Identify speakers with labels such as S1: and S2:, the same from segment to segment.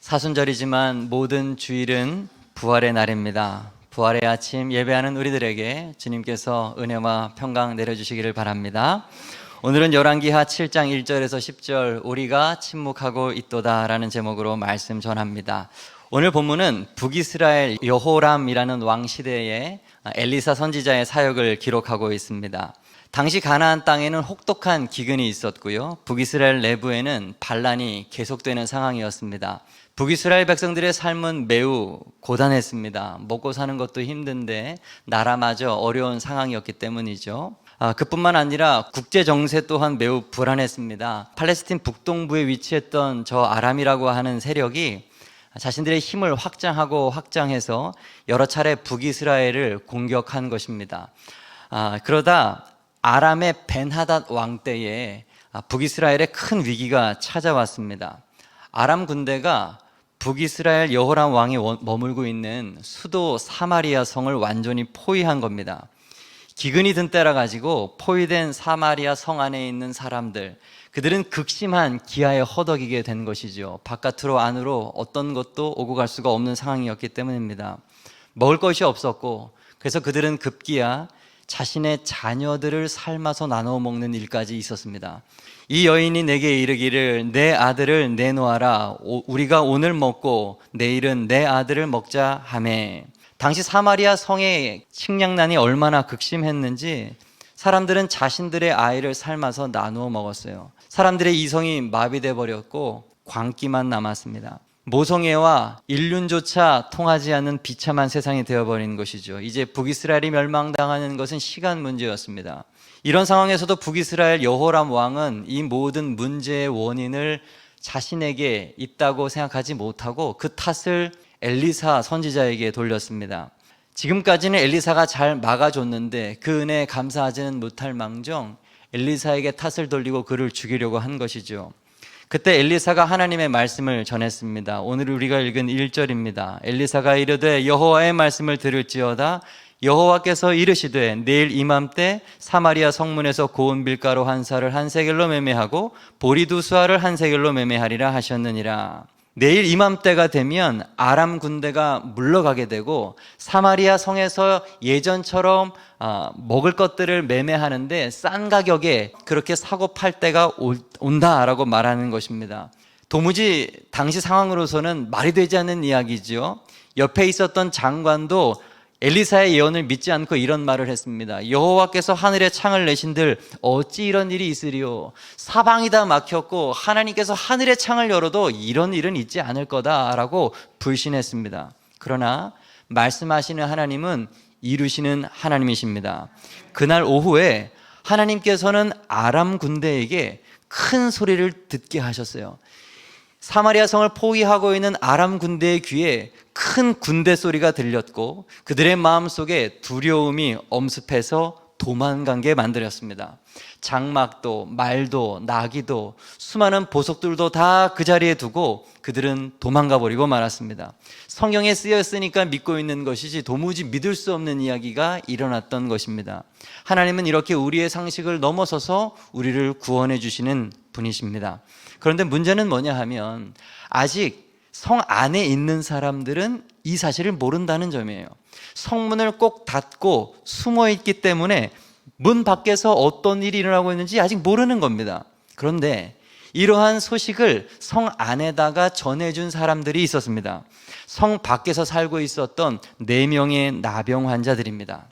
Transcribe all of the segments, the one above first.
S1: 사순절이지만 모든 주일은 부활의 날입니다. 부활의 아침 예배하는 우리들에게 주님께서 은혜와 평강 내려주시기를 바랍니다. 오늘은 열왕기하 7장 1절에서 10절 우리가 침묵하고 있도다 라는 제목으로 말씀 전합니다. 오늘 본문은 북이스라엘 여호람이라는 왕 시대에 엘리사 선지자의 사역을 기록하고 있습니다. 당시 가나안 땅에는 혹독한 기근이 있었고요, 북이스라엘 내부에는 반란이 계속되는 상황이었습니다. 북이스라엘 백성들의 삶은 매우 고단했습니다. 먹고 사는 것도 힘든데 나라마저 어려운 상황이었기 때문이죠. 그뿐만 아니라 국제 정세 또한 매우 불안했습니다. 팔레스틴 북동부에 위치했던 저 아람이라고 하는 세력이 자신들의 힘을 확장해서 여러 차례 북이스라엘을 공격한 것입니다. 그러다 아람의 벤하닷 왕 때에 북이스라엘에 큰 위기가 찾아왔습니다. 아람 군대가 북이스라엘 여호람 왕이 머물고 있는 수도 사마리아 성을 완전히 포위한 겁니다. 기근이 든 때라 가지고 포위된 사마리아 성 안에 있는 사람들, 그들은 극심한 기아에 허덕이게 된 것이죠. 바깥으로 안으로 어떤 것도 오고 갈 수가 없는 상황이었기 때문입니다. 먹을 것이 없었고, 그래서 그들은 급기야 자신의 자녀들을 삶아서 나눠 먹는 일까지 있었습니다. 이 여인이 내게 이르기를 내 아들을 내놓아라. 우리가 오늘 먹고 내일은 내 아들을 먹자 하매. 당시 사마리아 성의 식량난이 얼마나 극심했는지 사람들은 자신들의 아이를 삶아서 나누어 먹었어요. 사람들의 이성이 마비돼 버렸고 광기만 남았습니다. 모성애와 인륜조차 통하지 않는 비참한 세상이 되어버린 것이죠. 이제 북이스라엘이 멸망당하는 것은 시간 문제였습니다. 이런 상황에서도 북이스라엘 여호람 왕은 이 모든 문제의 원인을 자신에게 있다고 생각하지 못하고 그 탓을 엘리사 선지자에게 돌렸습니다. 지금까지는 엘리사가 잘 막아줬는데 그 은혜에 감사하지는 못할 망정 엘리사에게 탓을 돌리고 그를 죽이려고 한 것이죠. 그때 엘리사가 하나님의 말씀을 전했습니다. 오늘 우리가 읽은 1절입니다. 엘리사가 이르되 여호와의 말씀을 들을지어다. 여호와께서 이르시되 내일 이맘때 사마리아 성문에서 고운 밀가루 한 사를 한 세겔로 매매하고 보리 두 수알을 한 세겔로 매매하리라 하셨느니라. 내일 이맘때가 되면 아람 군대가 물러가게 되고 사마리아 성에서 예전처럼 먹을 것들을 매매하는데 싼 가격에 그렇게 사고 팔 때가 온다라고 말하는 것입니다. 도무지 당시 상황으로서는 말이 되지 않는 이야기죠. 옆에 있었던 장관도 엘리사의 예언을 믿지 않고 이런 말을 했습니다. 여호와께서 하늘에 창을 내신들 어찌 이런 일이 있으리요. 사방이 다 막혔고 하나님께서 하늘의 창을 열어도 이런 일은 있지 않을 거다라고 불신했습니다. 그러나 말씀하시는 하나님은 이루시는 하나님이십니다. 그날 오후에 하나님께서는 아람 군대에게 큰 소리를 듣게 하셨어요. 사마리아 성을 포위하고 있는 아람 군대의 귀에 큰 군대 소리가 들렸고 그들의 마음속에 두려움이 엄습해서 도망가게 만들었습니다. 장막도 말도 나귀도 수많은 보석들도 다 그 자리에 두고 그들은 도망가 버리고 말았습니다. 성경에 쓰여 있으니까 믿고 있는 것이지 도무지 믿을 수 없는 이야기가 일어났던 것입니다. 하나님은 이렇게 우리의 상식을 넘어서서 우리를 구원해 주시는 분이십니다. 그런데 문제는 뭐냐 하면 아직 성 안에 있는 사람들은 이 사실을 모른다는 점이에요. 성문을 꼭 닫고 숨어 있기 때문에 문 밖에서 어떤 일이 일어나고 있는지 아직 모르는 겁니다. 그런데 이러한 소식을 성 안에다가 전해준 사람들이 있었습니다. 성 밖에서 살고 있었던 4명의 나병 환자들입니다.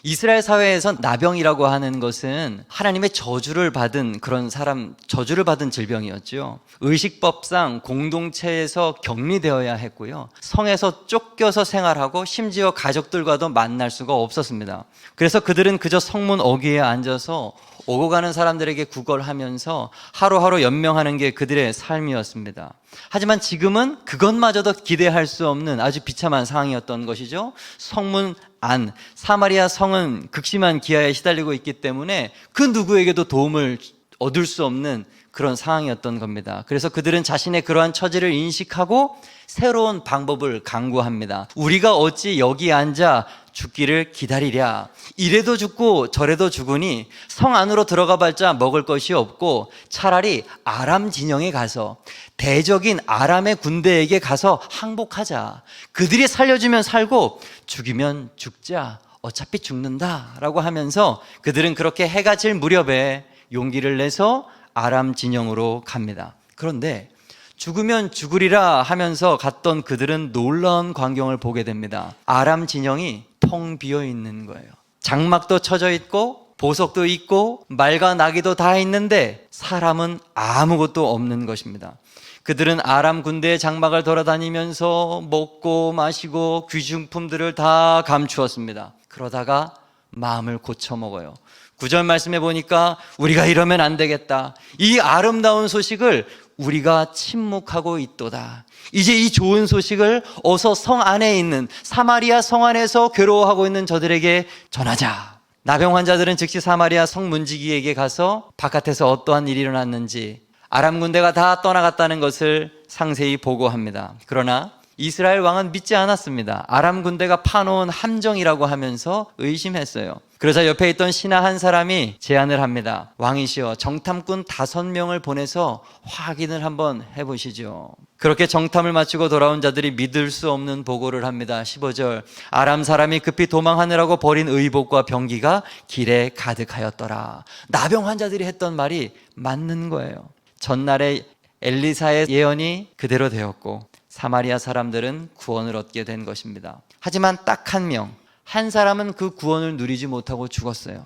S1: 이스라엘 사회에서 나병이라고 하는 것은 하나님의 저주를 받은 그런 사람, 저주를 받은 질병이었죠. 의식법상 공동체에서 격리되어야 했고요. 성에서 쫓겨서 생활하고 심지어 가족들과도 만날 수가 없었습니다. 그래서 그들은 그저 성문 어귀에 앉아서 오고 가는 사람들에게 구걸하면서 하루하루 연명하는 게 그들의 삶이었습니다. 하지만 지금은 그것마저도 기대할 수 없는 아주 비참한 상황이었던 것이죠. 성문 안, 사마리아 성은 극심한 기아에 시달리고 있기 때문에 그 누구에게도 도움을 얻을 수 없는 그런 상황이었던 겁니다. 그래서 그들은 자신의 그러한 처지를 인식하고 새로운 방법을 강구합니다. 우리가 어찌 여기 앉아 죽기를 기다리랴. 이래도 죽고 저래도 죽으니 성 안으로 들어가 봤자 먹을 것이 없고 차라리 아람 진영에 가서 대적인 아람의 군대에게 가서 항복하자. 그들이 살려주면 살고 죽이면 죽자. 어차피 죽는다라고 하면서 그들은 그렇게 해가 질 무렵에 용기를 내서 아람 진영으로 갑니다. 그런데 죽으면 죽으리라 하면서 갔던 그들은 놀라운 광경을 보게 됩니다. 아람 진영이 텅 비어 있는 거예요. 장막도 쳐져 있고 보석도 있고 말과 나귀도 다 있는데 사람은 아무것도 없는 것입니다. 그들은 아람 군대의 장막을 돌아다니면서 먹고 마시고 귀중품들을 다 감추었습니다. 그러다가 마음을 고쳐먹어요. 9절 말씀해 보니까 우리가 이러면 안 되겠다. 이 아름다운 소식을 우리가 침묵하고 있도다. 이제 이 좋은 소식을 어서 성 안에 있는 사마리아 성 안에서 괴로워하고 있는 저들에게 전하자. 나병 환자들은 즉시 사마리아 성 문지기에게 가서 바깥에서 어떠한 일이 일어났는지 아람 군대가 다 떠나갔다는 것을 상세히 보고합니다. 그러나 이스라엘 왕은 믿지 않았습니다. 아람 군대가 파놓은 함정이라고 하면서 의심했어요. 그러자 옆에 있던 신하 한 사람이 제안을 합니다. 왕이시여, 정탐꾼 5명을 보내서 확인을 한번 해보시죠. 그렇게 정탐을 마치고 돌아온 자들이 믿을 수 없는 보고를 합니다. 15절, 아람 사람이 급히 도망하느라고 버린 의복과 병기가 길에 가득하였더라. 나병 환자들이 했던 말이 맞는 거예요. 전날에 엘리사의 예언이 그대로 되었고 사마리아 사람들은 구원을 얻게 된 것입니다. 하지만 딱 한 명, 한 사람은 그 구원을 누리지 못하고 죽었어요.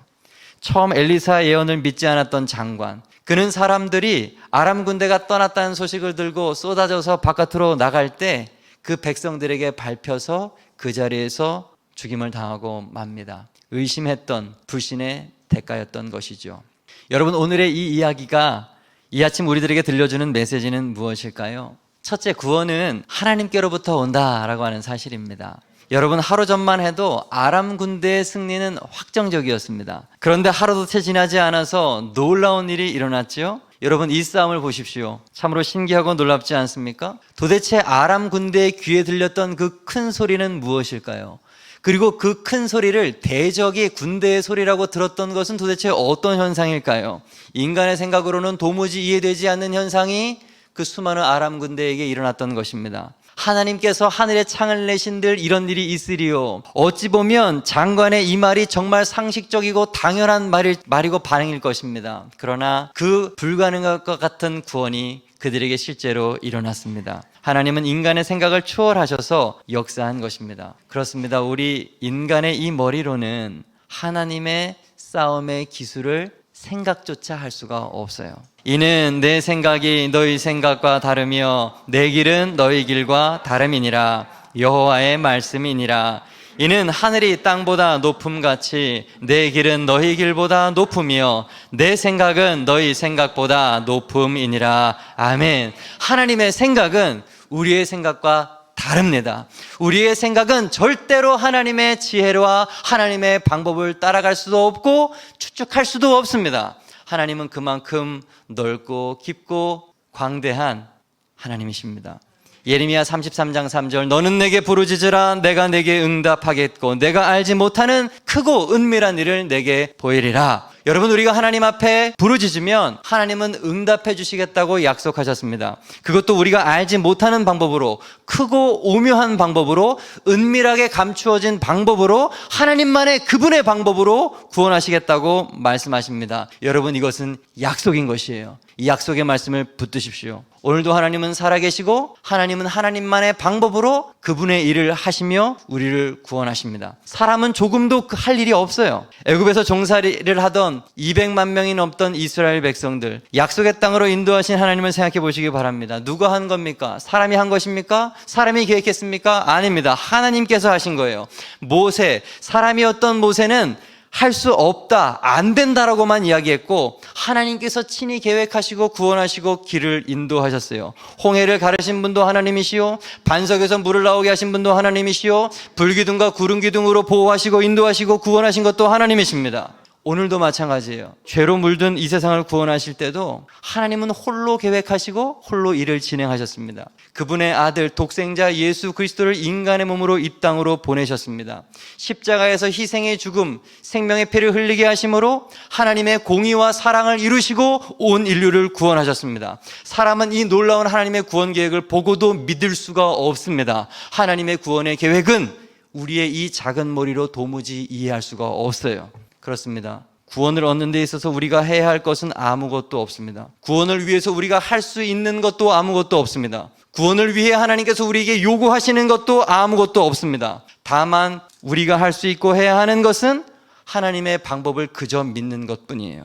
S1: 처음 엘리사 예언을 믿지 않았던 장관, 그는 사람들이 아람 군대가 떠났다는 소식을 들고 쏟아져서 바깥으로 나갈 때 그 백성들에게 밟혀서 그 자리에서 죽임을 당하고 맙니다. 의심했던 불신의 대가였던 것이죠. 여러분, 오늘의 이 이야기가 이 아침 우리들에게 들려주는 메시지는 무엇일까요? 첫째, 구원은 하나님께로부터 온다라고 하는 사실입니다. 여러분, 하루 전만 해도 아람 군대의 승리는 확정적이었습니다. 그런데 하루도 채 지나지 않아서 놀라운 일이 일어났죠. 여러분, 이 싸움을 보십시오. 참으로 신기하고 놀랍지 않습니까? 도대체 아람 군대의 귀에 들렸던 그 큰 소리는 무엇일까요? 그리고 그 큰 소리를 대적이 군대의 소리라고 들었던 것은 도대체 어떤 현상일까요? 인간의 생각으로는 도무지 이해되지 않는 현상이 그 수많은 아람 군대에게 일어났던 것입니다. 하나님께서 하늘에 창을 내신들 이런 일이 있으리요. 어찌 보면 장관의 이 말이 정말 상식적이고 당연한 말이고 반응일 것입니다. 그러나 그 불가능할 것 같은 구원이 그들에게 실제로 일어났습니다. 하나님은 인간의 생각을 초월하셔서 역사한 것입니다. 그렇습니다. 우리 인간의 이 머리로는 하나님의 싸움의 기술을 생각조차 할 수가 없어요. 이는 내 생각이 너희 생각과 다르며 내 길은 너희 길과 다름이니라. 여호와의 말씀이니라. 이는 하늘이 땅보다 높음같이 내 길은 너희 길보다 높으며 내 생각은 너희 생각보다 높음이니라. 아멘. 하나님의 생각은 우리의 생각과 다릅니다. 우리의 생각은 절대로 하나님의 지혜와 하나님의 방법을 따라갈 수도 없고 추측할 수도 없습니다. 하나님은 그만큼 넓고 깊고 광대한 하나님이십니다. 예레미야 33장 3절, 너는 내게 부르짖으라 내가 내게 응답하겠고 내가 알지 못하는 크고 은밀한 일을 내게 보이리라. 여러분, 우리가 하나님 앞에 부르짖으면 하나님은 응답해 주시겠다고 약속하셨습니다. 그것도 우리가 알지 못하는 방법으로, 크고 오묘한 방법으로, 은밀하게 감추어진 방법으로, 하나님만의 그분의 방법으로 구원하시겠다고 말씀하십니다. 여러분, 이것은 약속인 것이에요. 이 약속의 말씀을 붙드십시오. 오늘도 하나님은 살아계시고 하나님은 하나님만의 방법으로 그분의 일을 하시며 우리를 구원하십니다. 사람은 조금도 할 일이 없어요. 애굽에서 종살이를 하던 200만 명이 넘던 이스라엘 백성들, 약속의 땅으로 인도하신 하나님을 생각해 보시기 바랍니다. 누가 한 겁니까? 사람이 한 것입니까? 사람이 계획했습니까? 아닙니다. 하나님께서 하신 거예요. 모세, 사람이었던 모세는 할 수 없다, 안 된다라고만 이야기했고 하나님께서 친히 계획하시고 구원하시고 길을 인도하셨어요. 홍해를 가르신 분도 하나님이시요, 반석에서 물을 나오게 하신 분도 하나님이시요, 불기둥과 구름기둥으로 보호하시고 인도하시고 구원하신 것도 하나님이십니다. 오늘도 마찬가지예요. 죄로 물든 이 세상을 구원하실 때도 하나님은 홀로 계획하시고 홀로 일을 진행하셨습니다. 그분의 아들 독생자 예수 그리스도를 인간의 몸으로 이 땅으로 보내셨습니다. 십자가에서 희생의 죽음, 생명의 피를 흘리게 하심으로 하나님의 공의와 사랑을 이루시고 온 인류를 구원하셨습니다. 사람은 이 놀라운 하나님의 구원 계획을 보고도 믿을 수가 없습니다. 하나님의 구원의 계획은 우리의 이 작은 머리로 도무지 이해할 수가 없어요. 그렇습니다. 구원을 얻는 데 있어서 우리가 해야 할 것은 아무것도 없습니다. 구원을 위해서 우리가 할 수 있는 것도 아무것도 없습니다. 구원을 위해 하나님께서 우리에게 요구하시는 것도 아무것도 없습니다. 다만 우리가 할 수 있고 해야 하는 것은 하나님의 방법을 그저 믿는 것뿐이에요.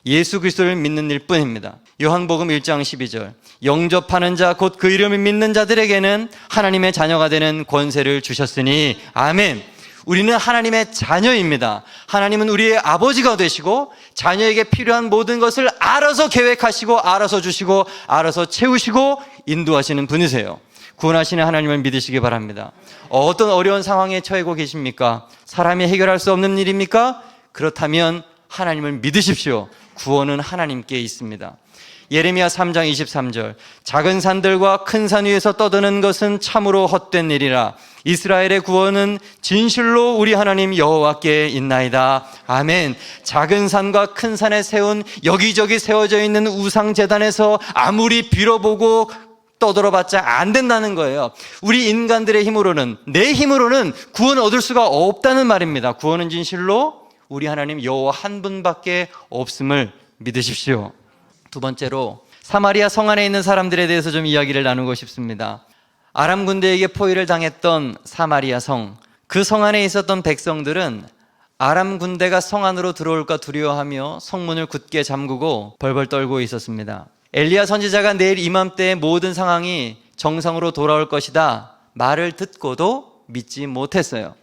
S1: 예수 그리스도를 믿는 일뿐입니다. 요한복음 1장 12절 영접하는 자 곧 그 이름을 믿는 자들에게는 하나님의 자녀가 되는 권세를 주셨으니 아멘. 우리는 하나님의 자녀입니다. 하나님은 우리의 아버지가 되시고 자녀에게 필요한 모든 것을 알아서 계획하시고 알아서 주시고 알아서 채우시고 인도하시는 분이세요. 구원하시는 하나님을 믿으시기 바랍니다. 어떤 어려운 상황에 처하고 계십니까? 사람이 해결할 수 없는 일입니까? 그렇다면 하나님을 믿으십시오. 구원은 하나님께 있습니다. 예레미야 3장 23절 작은 산들과 큰 산 위에서 떠드는 것은 참으로 헛된 일이라 이스라엘의 구원은 진실로 우리 하나님 여호와께 있나이다. 아멘. 작은 산과 큰 산에 세운 여기저기 세워져 있는 우상 제단에서 아무리 빌어보고 떠들어봤자 안 된다는 거예요. 우리 인간들의 힘으로는, 내 힘으로는 구원을 얻을 수가 없다는 말입니다. 구원은 진실로 우리 하나님 여호와 한 분밖에 없음을 믿으십시오. 두 번째로 사마리아 성 안에 있는 사람들에 대해서 좀 이야기를 나누고 싶습니다. 아람 군대에게 포위를 당했던 사마리아 성, 그 성 안에 있었던 백성들은 아람 군대가 성 안으로 들어올까 두려워하며 성문을 굳게 잠그고 벌벌 떨고 있었습니다. 엘리야 선지자가 내일 이맘때의 모든 상황이 정상으로 돌아올 것이다 말을 듣고도 믿지 못했어요.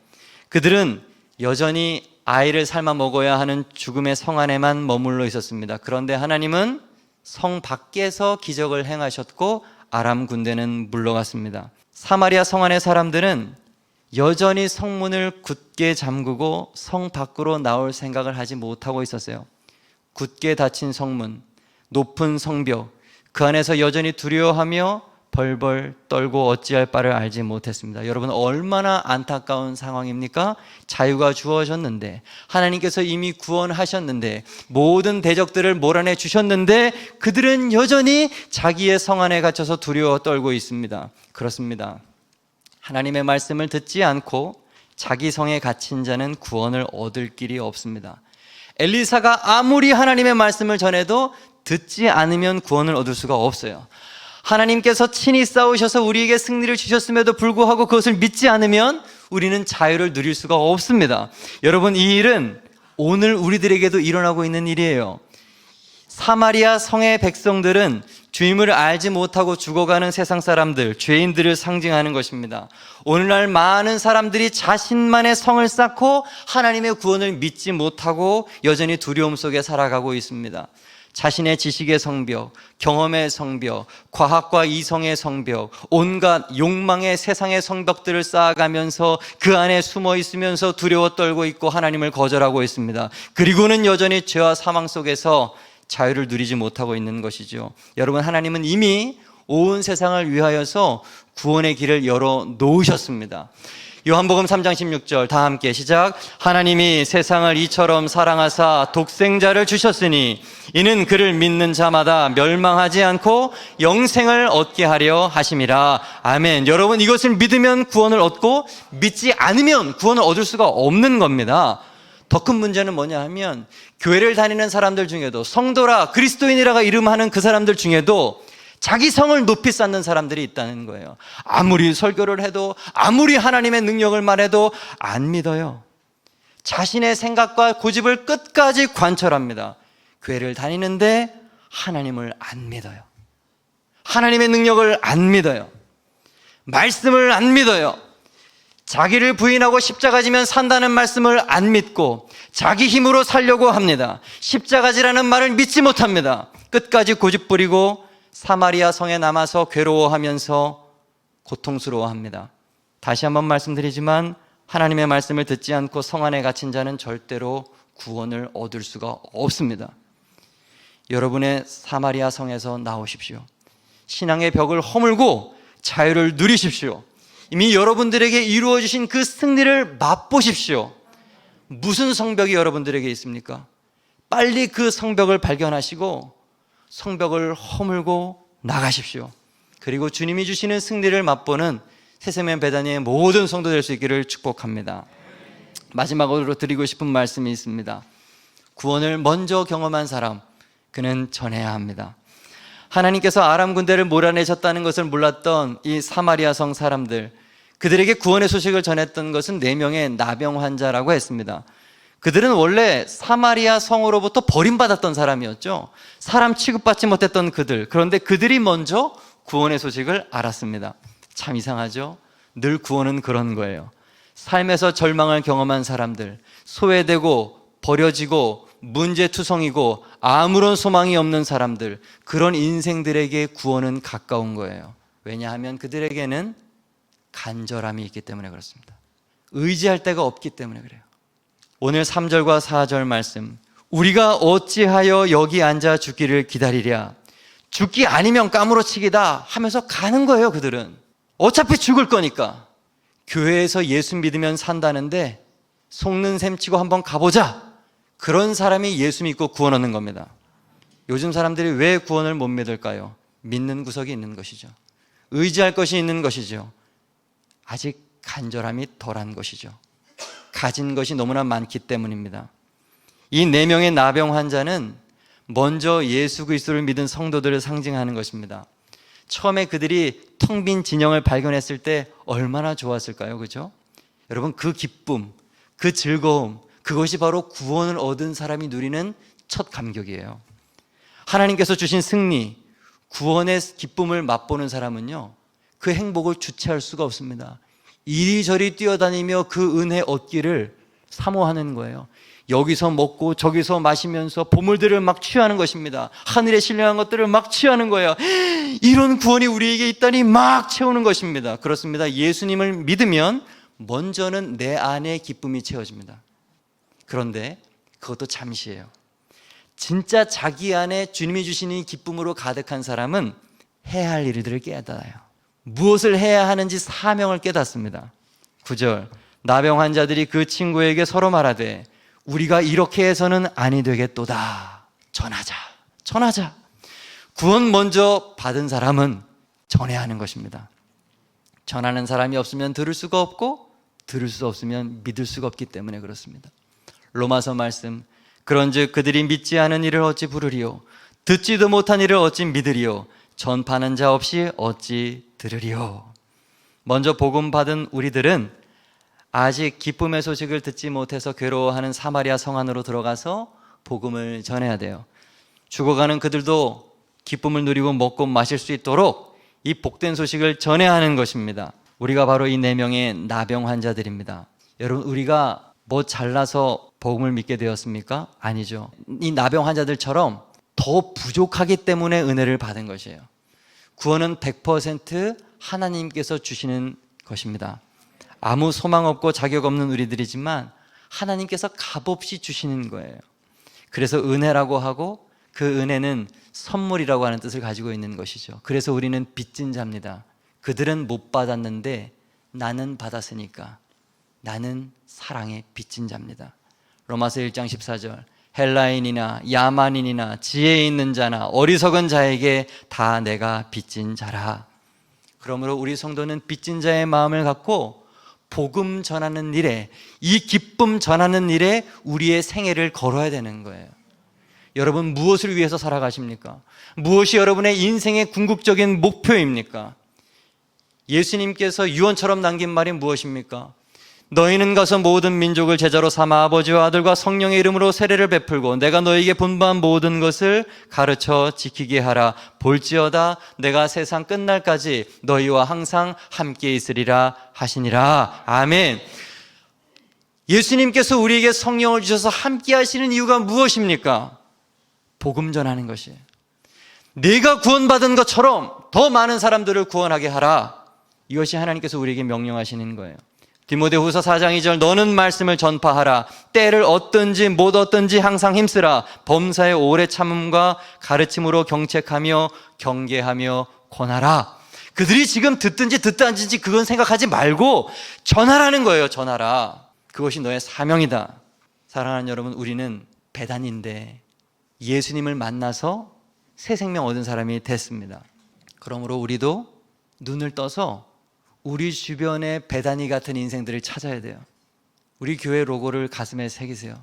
S1: 그들은 여전히 아이를 삶아 먹어야 하는 죽음의 성 안에만 머물러 있었습니다. 그런데 하나님은 성 밖에서 기적을 행하셨고 아람 군대는 물러갔습니다. 사마리아 성 안의 사람들은 여전히 성문을 굳게 잠그고 성 밖으로 나올 생각을 하지 못하고 있었어요. 굳게 닫힌 성문, 높은 성벽, 그 안에서 여전히 두려워하며 벌벌 떨고 어찌할 바를 알지 못했습니다. 여러분, 얼마나 안타까운 상황입니까? 자유가 주어졌는데, 하나님께서 이미 구원하셨는데, 모든 대적들을 몰아내 주셨는데 그들은 여전히 자기의 성 안에 갇혀서 두려워 떨고 있습니다. 그렇습니다. 하나님의 말씀을 듣지 않고 자기 성에 갇힌 자는 구원을 얻을 길이 없습니다. 엘리사가 아무리 하나님의 말씀을 전해도 듣지 않으면 구원을 얻을 수가 없어요. 하나님께서 친히 싸우셔서 우리에게 승리를 주셨음에도 불구하고 그것을 믿지 않으면 우리는 자유를 누릴 수가 없습니다. 여러분, 이 일은 오늘 우리들에게도 일어나고 있는 일이에요. 사마리아 성의 백성들은 주임을 알지 못하고 죽어가는 세상 사람들, 죄인들을 상징하는 것입니다. 오늘날 많은 사람들이 자신만의 성을 쌓고 하나님의 구원을 믿지 못하고 여전히 두려움 속에 살아가고 있습니다. 자신의 지식의 성벽, 경험의 성벽, 과학과 이성의 성벽, 온갖 욕망의 세상의 성벽들을 쌓아가면서 그 안에 숨어 있으면서 두려워 떨고 있고 하나님을 거절하고 있습니다. 그리고는 여전히 죄와 사망 속에서 자유를 누리지 못하고 있는 것이죠. 여러분, 하나님은 이미 온 세상을 위하여서 구원의 길을 열어 놓으셨습니다. 요한복음 3장 16절 다 함께 시작. 하나님이 세상을 이처럼 사랑하사 독생자를 주셨으니 이는 그를 믿는 자마다 멸망하지 않고 영생을 얻게 하려 하심이라. 아멘. 여러분, 이것을 믿으면 구원을 얻고 믿지 않으면 구원을 얻을 수가 없는 겁니다. 더 큰 문제는 뭐냐 하면 교회를 다니는 사람들 중에도 성도라 그리스도인이라가 이름하는 그 사람들 중에도 자기 성을 높이 쌓는 사람들이 있다는 거예요. 아무리 설교를 해도 아무리 하나님의 능력을 말해도 안 믿어요. 자신의 생각과 고집을 끝까지 관철합니다. 교회를 다니는데 하나님을 안 믿어요. 하나님의 능력을 안 믿어요. 말씀을 안 믿어요. 자기를 부인하고 십자가 지면 산다는 말씀을 안 믿고 자기 힘으로 살려고 합니다. 십자가지라는 말을 믿지 못합니다. 끝까지 고집 부리고 사마리아 성에 남아서 괴로워하면서 고통스러워합니다. 다시 한번 말씀드리지만 하나님의 말씀을 듣지 않고 성 안에 갇힌 자는 절대로 구원을 얻을 수가 없습니다. 여러분의 사마리아 성에서 나오십시오. 신앙의 벽을 허물고 자유를 누리십시오. 이미 여러분들에게 이루어주신 그 승리를 맛보십시오. 무슨 성벽이 여러분들에게 있습니까? 빨리 그 성벽을 발견하시고 성벽을 허물고 나가십시오. 그리고 주님이 주시는 승리를 맛보는 새생명 베다니의 모든 성도 될 수 있기를 축복합니다. 마지막으로 드리고 싶은 말씀이 있습니다. 구원을 먼저 경험한 사람, 그는 전해야 합니다. 하나님께서 아람 군대를 몰아내셨다는 것을 몰랐던 이 사마리아 성 사람들, 그들에게 구원의 소식을 전했던 것은 4명의 나병 환자라고 했습니다. 그들은 원래 사마리아 성으로부터 버림받았던 사람이었죠. 사람 취급받지 못했던 그들, 그런데 그들이 먼저 구원의 소식을 알았습니다. 참 이상하죠? 늘 구원은 그런 거예요. 삶에서 절망을 경험한 사람들, 소외되고 버려지고 문제투성이고 아무런 소망이 없는 사람들, 그런 인생들에게 구원은 가까운 거예요. 왜냐하면 그들에게는 간절함이 있기 때문에 그렇습니다. 의지할 데가 없기 때문에 그래요. 오늘 3절과 4절 말씀, 우리가 어찌하여 여기 앉아 죽기를 기다리랴. 죽기 아니면 까무러치기다 하면서 가는 거예요. 그들은 어차피 죽을 거니까. 교회에서 예수 믿으면 산다는데 속는 셈 치고 한번 가보자, 그런 사람이 예수 믿고 구원 얻는 겁니다. 요즘 사람들이 왜 구원을 못 믿을까요? 믿는 구석이 있는 것이죠. 의지할 것이 있는 것이죠. 아직 간절함이 덜한 것이죠. 가진 것이 너무나 많기 때문입니다. 이 4명의 나병 환자는 먼저 예수 그리스도를 믿은 성도들을 상징하는 것입니다. 처음에 그들이 텅 빈 진영을 발견했을 때 얼마나 좋았을까요? 그죠? 여러분, 그 기쁨, 그 즐거움, 그것이 바로 구원을 얻은 사람이 누리는 첫 감격이에요. 하나님께서 주신 승리, 구원의 기쁨을 맛보는 사람은요, 그 행복을 주체할 수가 없습니다. 이리저리 뛰어다니며 그 은혜 얻기를 사모하는 거예요. 여기서 먹고 저기서 마시면서 보물들을 막 취하는 것입니다. 하늘에 신령한 것들을 막 취하는 거예요. 이런 구원이 우리에게 있다니 막 채우는 것입니다. 그렇습니다. 예수님을 믿으면 먼저는 내 안에 기쁨이 채워집니다. 그런데 그것도 잠시예요. 진짜 자기 안에 주님이 주시는 기쁨으로 가득한 사람은 해야 할 일들을 깨달아요. 무엇을 해야 하는지 사명을 깨닫습니다. 9절, 나병 환자들이 그 친구에게 서로 말하되 우리가 이렇게 해서는 아니 되겠도다. 전하자. 구원 먼저 받은 사람은 전해야 하는 것입니다. 전하는 사람이 없으면 들을 수가 없고, 들을 수 없으면 믿을 수가 없기 때문에 그렇습니다. 로마서 말씀, 그런즉 그들이 믿지 않은 일을 어찌 부르리요, 듣지도 못한 일을 어찌 믿으리요, 전파하는 자 없이 어찌 들으리요. 먼저 복음 받은 우리들은 아직 기쁨의 소식을 듣지 못해서 괴로워하는 사마리아 성 안으로 들어가서 복음을 전해야 돼요. 죽어가는 그들도 기쁨을 누리고 먹고 마실 수 있도록 이 복된 소식을 전해야 하는 것입니다. 우리가 바로 이 4명의 나병 환자들입니다. 여러분, 우리가 뭐 잘나서 복음을 믿게 되었습니까? 아니죠. 이 나병 환자들처럼 더 부족하기 때문에 은혜를 받은 것이에요. 구원은 100% 하나님께서 주시는 것입니다. 아무 소망 없고 자격 없는 우리들이지만 하나님께서 값없이 주시는 거예요. 그래서 은혜라고 하고, 그 은혜는 선물이라고 하는 뜻을 가지고 있는 것이죠. 그래서 우리는 빚진 자입니다. 그들은 못 받았는데 나는 받았으니까 나는 사랑의 빚진 자입니다. 로마서 1장 14절, 헬라인이나 야만인이나 지혜 있는 자나 어리석은 자에게 다 내가 빚진 자라. 그러므로 우리 성도는 빚진 자의 마음을 갖고 복음 전하는 일에, 이 기쁨 전하는 일에 우리의 생애를 걸어야 되는 거예요. 여러분, 무엇을 위해서 살아가십니까? 무엇이 여러분의 인생의 궁극적인 목표입니까? 예수님께서 유언처럼 남긴 말이 무엇입니까? 너희는 가서 모든 민족을 제자로 삼아 아버지와 아들과 성령의 이름으로 세례를 베풀고 내가 너희에게 분부한 모든 것을 가르쳐 지키게 하라. 볼지어다 내가 세상 끝날까지 너희와 항상 함께 있으리라 하시니라. 아멘. 예수님께서 우리에게 성령을 주셔서 함께 하시는 이유가 무엇입니까? 복음 전하는 것이에요. 내가 구원받은 것처럼 더 많은 사람들을 구원하게 하라. 이것이 하나님께서 우리에게 명령하시는 거예요. 디모데후서 4장 2절 너는 말씀을 전파하라. 때를 얻든지 못 얻든지 항상 힘쓰라. 범사의 오래 참음과 가르침으로 경책하며 경계하며 권하라. 그들이 지금 듣든지 듣지 않든지 그건 생각하지 말고 전하라는 거예요. 전하라. 그것이 너의 사명이다. 사랑하는 여러분, 우리는 배단인데 예수님을 만나서 새 생명 얻은 사람이 됐습니다. 그러므로 우리도 눈을 떠서 우리 주변의 배단이 같은 인생들을 찾아야 돼요. 우리 교회 로고를 가슴에 새기세요.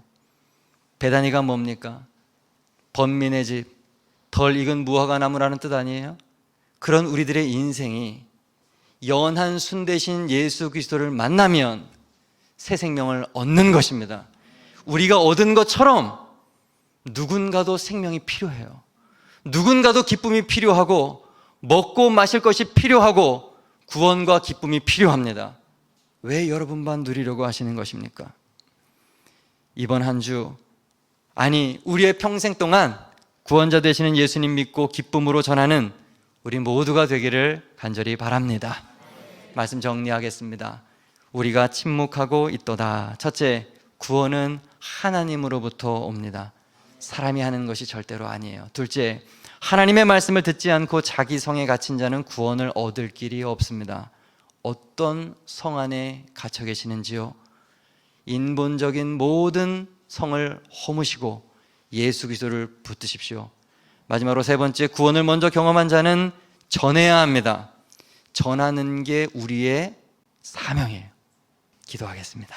S1: 배단이가 뭡니까? 번민의 집, 덜 익은 무화과 나무라는 뜻 아니에요? 그런 우리들의 인생이 연한 순 대신 예수 그리스도를 만나면 새 생명을 얻는 것입니다. 우리가 얻은 것처럼 누군가도 생명이 필요해요. 누군가도 기쁨이 필요하고 먹고 마실 것이 필요하고 구원과 기쁨이 필요합니다. 왜 여러분만 누리려고 하시는 것입니까? 이번 한 주, 아니 우리의 평생 동안 구원자 되시는 예수님 믿고 기쁨으로 전하는 우리 모두가 되기를 간절히 바랍니다. 말씀 정리하겠습니다. 우리가 침묵하고 있도다. 첫째, 구원은 하나님으로부터 옵니다. 사람이 하는 것이 절대로 아니에요. 둘째, 하나님의 말씀을 듣지 않고 자기 성에 갇힌 자는 구원을 얻을 길이 없습니다. 어떤 성 안에 갇혀 계시는지요? 인본적인 모든 성을 허무시고 예수 그리스도를 붙드십시오. 마지막으로 세 번째, 구원을 먼저 경험한 자는 전해야 합니다. 전하는 게 우리의 사명이에요. 기도하겠습니다.